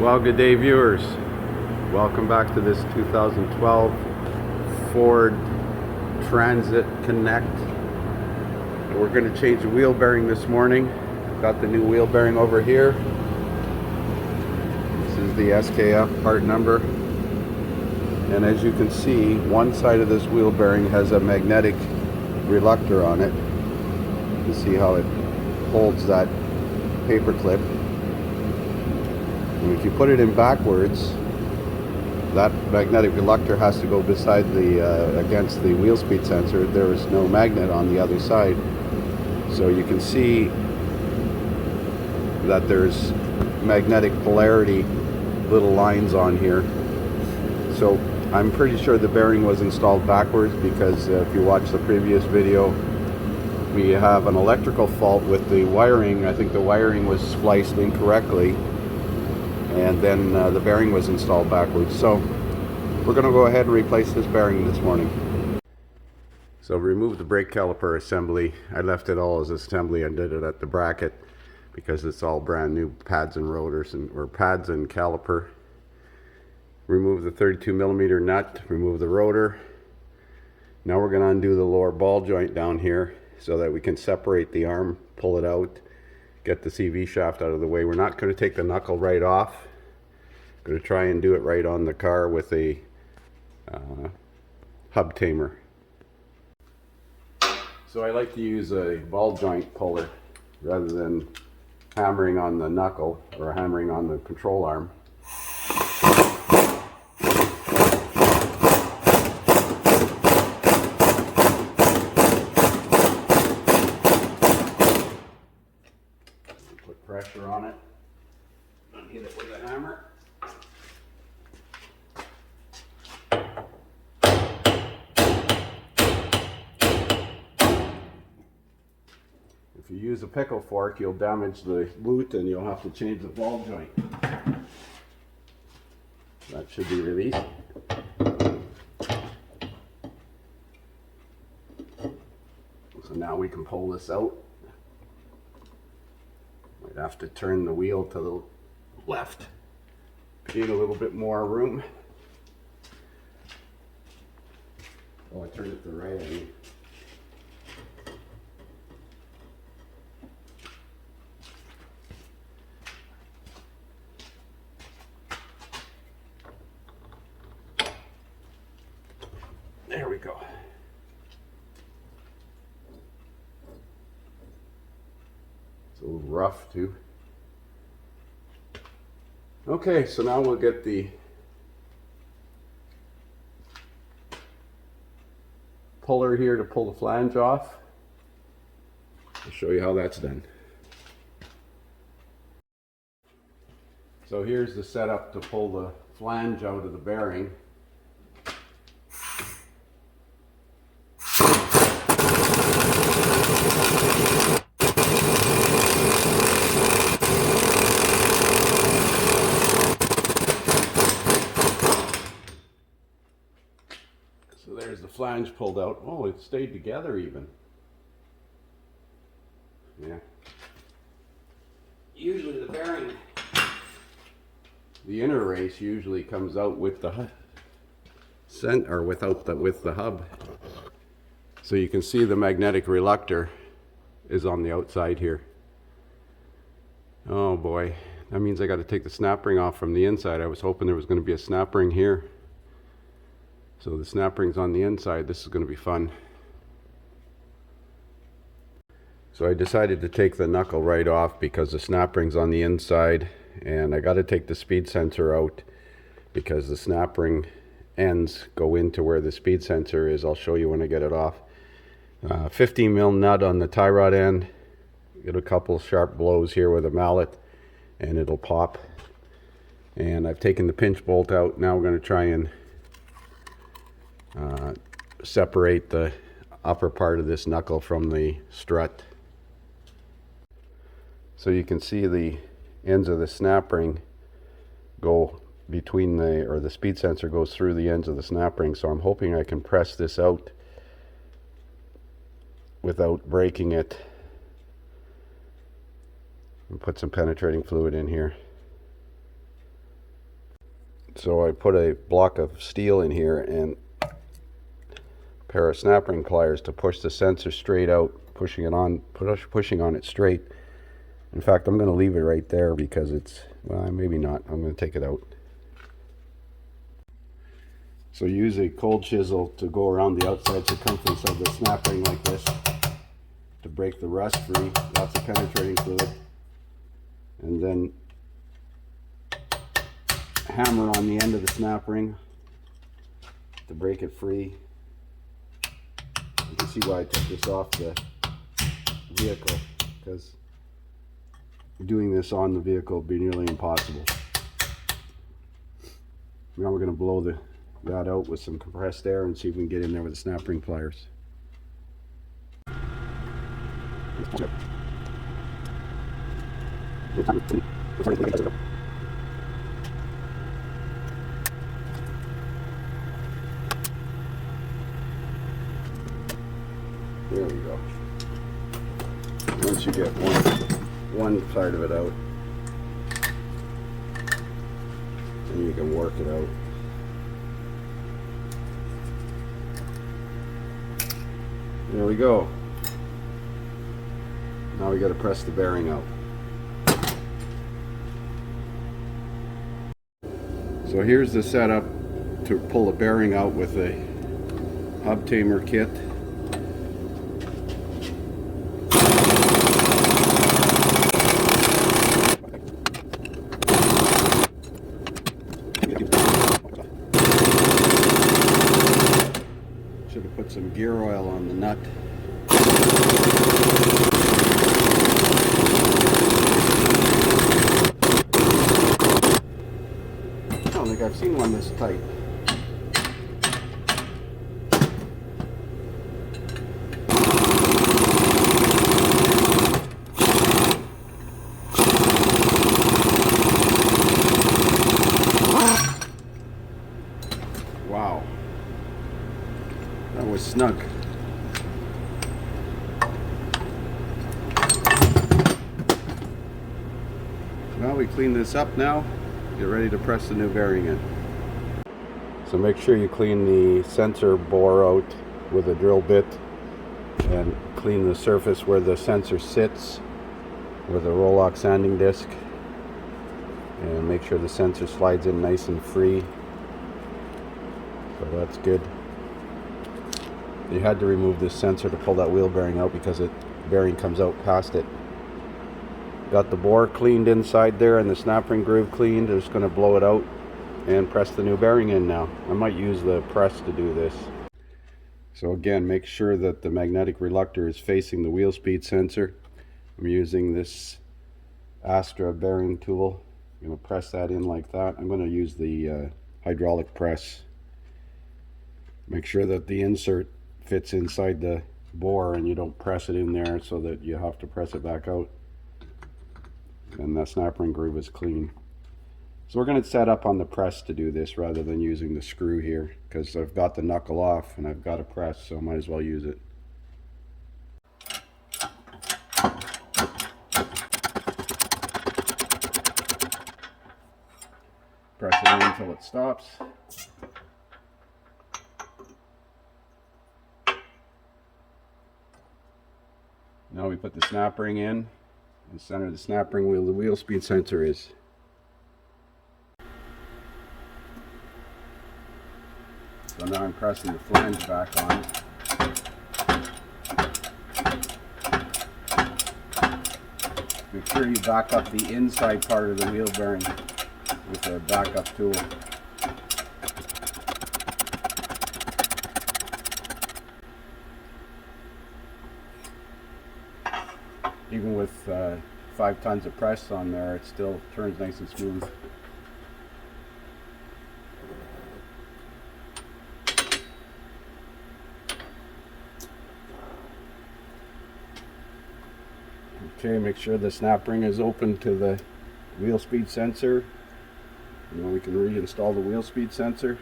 Well, good day, viewers. Welcome back to this 2012 Ford Transit Connect. We're going to change the wheel bearing this morning. Got the new wheel bearing over here. This is the SKF part number. And as you can see, one side of this wheel bearing has a magnetic reluctor on it. You can see how it holds that paper clip. And if you put it in backwards, that magnetic reluctor has to go beside the against the wheel speed sensor. There is no magnet on the other side, so you can see that there's magnetic polarity little lines on here. So I'm pretty sure the bearing was installed backwards, because if you watch the previous video, we have an electrical fault with the wiring. I think the wiring was spliced incorrectly, and then the bearing was installed backwards. So we're going to go ahead and replace this bearing this morning. So remove the brake caliper assembly. I left it all as assembly and did it at the bracket because it's all brand new pads and rotors, or pads and caliper. Remove the 32mm nut, remove the rotor. Now we're going to undo the lower ball joint down here so that we can separate the arm, pull it out, get the CV shaft out of the way. We're not going to take the knuckle right off. Going to try and do it right on the car with a hub tamer. So I like to use a ball joint puller rather than hammering on the knuckle or hammering on the control arm. Put pressure on it and hit it with a hammer. If you use a pickle fork, you'll damage the boot and you'll have to change the ball joint. That should be released. So now we can pull this out. Might have to turn the wheel to the left. Need a little bit more room. Oh, I turned it the right way. There we go. It's a little rough too. Okay, so now we'll get the puller here to pull the flange off. I'll show you how that's done. So here's the setup to pull the flange out of the bearing. So there's the flange pulled out. Oh, it stayed together even. Yeah. Usually the bearing, the inner race usually comes out with the or without the, with the hub. So you can see the magnetic reluctor is on the outside here. Oh boy, that means I got to take the snap ring off from the inside. I was hoping there was going to be a snap ring here. So the snap ring's on the inside. This is going to be fun. So I decided to take the knuckle right off because the snap ring's on the inside, and I got to take the speed sensor out because the snap ring ends go into where the speed sensor is. I'll show you when I get it off. 15mm nut on the tie rod end. Get a couple sharp blows here with a mallet and it'll pop. And I've taken the pinch bolt out. Now we're going to try and separate the upper part of this knuckle from the strut. So you can see the ends of the snap ring go between the speed sensor goes through the ends of the snap ring. So I'm hoping I can press this out without breaking it and put some penetrating fluid in here. So I put a block of steel in here and a pair of snap ring pliers to push the sensor straight out, pushing on it straight. In fact, I'm going to leave it right there because it's, well, maybe not. I'm going to take it out. So use a cold chisel to go around the outside circumference of the snap ring like this to break the rust free. Lots of penetrating fluid. And then hammer on the end of the snap ring to break it free. You can see why I took this off the vehicle, because doing this on the vehicle would be nearly impossible. Now we're going to blow that out with some compressed air and see if we can get in there with the snap ring pliers. There we go. Once you get one side of it out, then you can work it out. There we go. Now we got to press the bearing out. So here's the setup to pull the bearing out with a hub tamer kit. Should have put some gear oil on the nut. I don't think I've seen one this tight. Wow. That was snug. Well, we clean this up now. Get ready to press the new bearing in. So make sure you clean the sensor bore out with a drill bit and clean the surface where the sensor sits with a Rolox sanding disc, and make sure the sensor slides in nice and free. So that's good. You had to remove this sensor to pull that wheel bearing out because the bearing comes out past it. Got the bore cleaned inside there and the snap ring groove cleaned. I'm just going to blow it out and press the new bearing in now. I might use the press to do this. So again, make sure that the magnetic reluctor is facing the wheel speed sensor. I'm using this Astra bearing tool. I'm going to press that in like that. I'm going to use the hydraulic press. Make sure that the insert fits inside the bore and you don't press it in there so that you have to press it back out. And the snap ring groove is clean. So we're going to set up on the press to do this rather than using the screw here, because I've got the knuckle off and I've got a press, so I might as well use it. Press it in until it stops. Now we put the snap ring in the center of the snap ring wheel. The wheel speed sensor is. So now I'm pressing the flange back on. Make sure you back up the inside part of the wheel bearing with a backup tool. Even with 5 tons of press on there, it still turns nice and smooth. Okay, make sure the snap ring is open to the wheel speed sensor. And then we can reinstall the wheel speed sensor.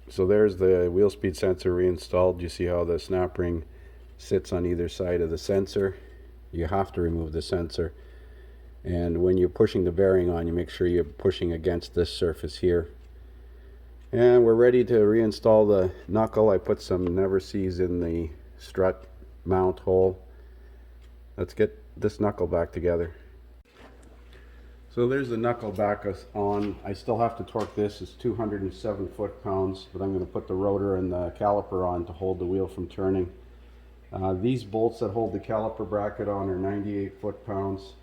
So there's the wheel speed sensor reinstalled. You see how the snap ring sits on either side of the sensor. You have to remove the sensor And when you're pushing the bearing on, you make sure you're pushing against this surface here. And we're ready to reinstall the knuckle. I put some Never Sees in the strut mount hole. Let's get this knuckle back together. So there's the knuckle back on. I still have to torque this. It's 207 foot-pounds, but I'm going to put the rotor and the caliper on to hold the wheel from turning. These bolts that hold the caliper bracket on are 98 foot-pounds.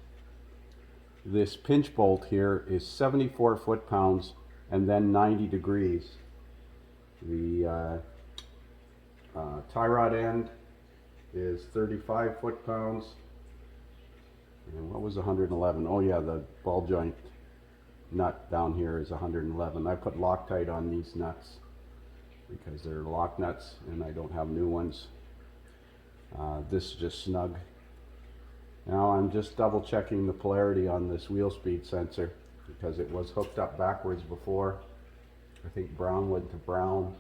This pinch bolt here is 74 foot-pounds and then 90 degrees. The tie rod end is 35 foot-pounds. And what was 111? Oh yeah, the ball joint nut down here is 111. I put Loctite on these nuts because they're lock nuts and I don't have new ones. This is just snug. Now I'm just double checking the polarity on this wheel speed sensor because it was hooked up backwards before. I think brown went to brown.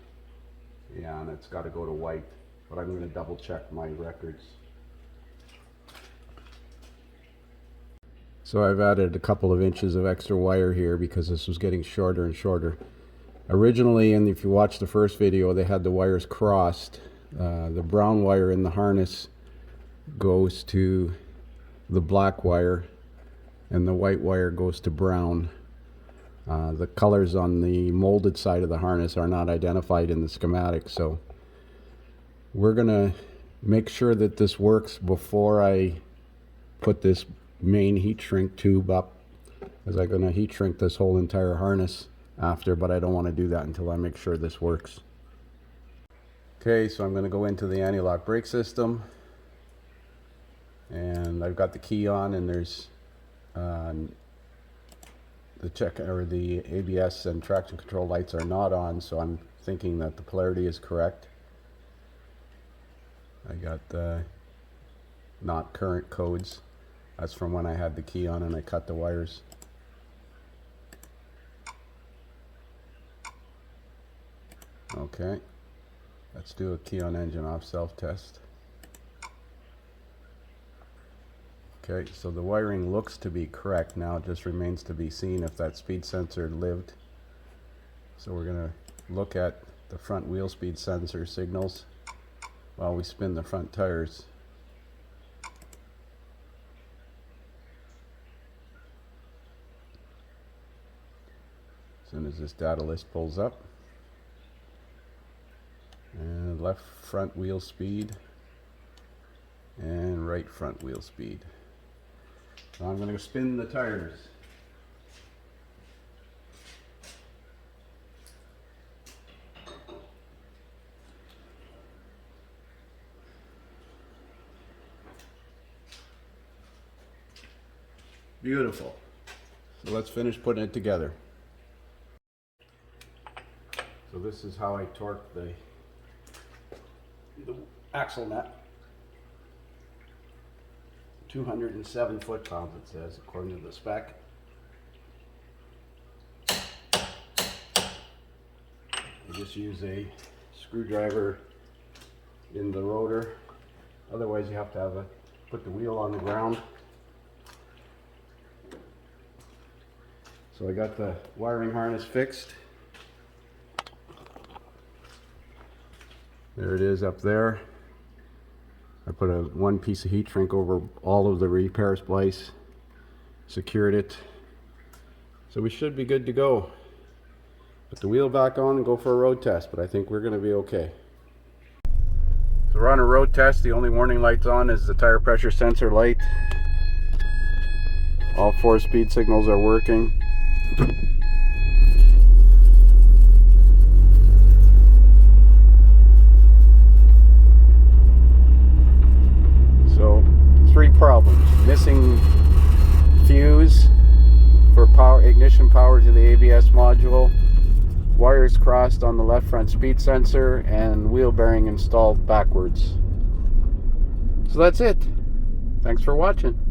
Yeah, and it's got to go to white, but I'm going to double check my records. So I've added a couple of inches of extra wire here because this was getting shorter and shorter. Originally, and if you watch the first video, they had the wires crossed. The brown wire in the harness goes to the black wire and the white wire goes to brown. The colors on the molded side of the harness are not identified in the schematic, so we're gonna make sure that this works before I put this main heat shrink tube up, as I'm gonna heat shrink this whole entire harness after, but I don't want to do that until I make sure this works. Okay, so I'm going to go into the anti-lock brake system, and I've got the key on, and there's the check or the ABS and traction control lights are not on, so I'm thinking that the polarity is correct. I got the not current codes. That's from when I had the key on and I cut the wires. Okay, let's do a key on engine off self test. Okay, so the wiring looks to be correct. Now it just remains to be seen if that speed sensor lived. So we're going to look at the front wheel speed sensor signals while we spin the front tires. As soon as this data list pulls up, and left front wheel speed and right front wheel speed. So I'm going to spin the tires. Beautiful. So let's finish putting it together. So this is how I torque the axle nut. 207 foot-pounds it says according to the spec. You just use a screwdriver in the rotor, otherwise you have to have put the wheel on the ground. So I got the wiring harness fixed. There it is up there. I put one piece of heat shrink over all of the repair splice, secured it. So we should be good to go. Put the wheel back on and go for a road test, but I think we're going to be okay. So we're on a road test. The only warning lights on is the tire pressure sensor light. All 4 speed signals are working. So 3 problems: missing fuse for power, ignition power to the ABS module, wires crossed on the left front speed sensor, and wheel bearing installed backwards. So that's it. Thanks for watching.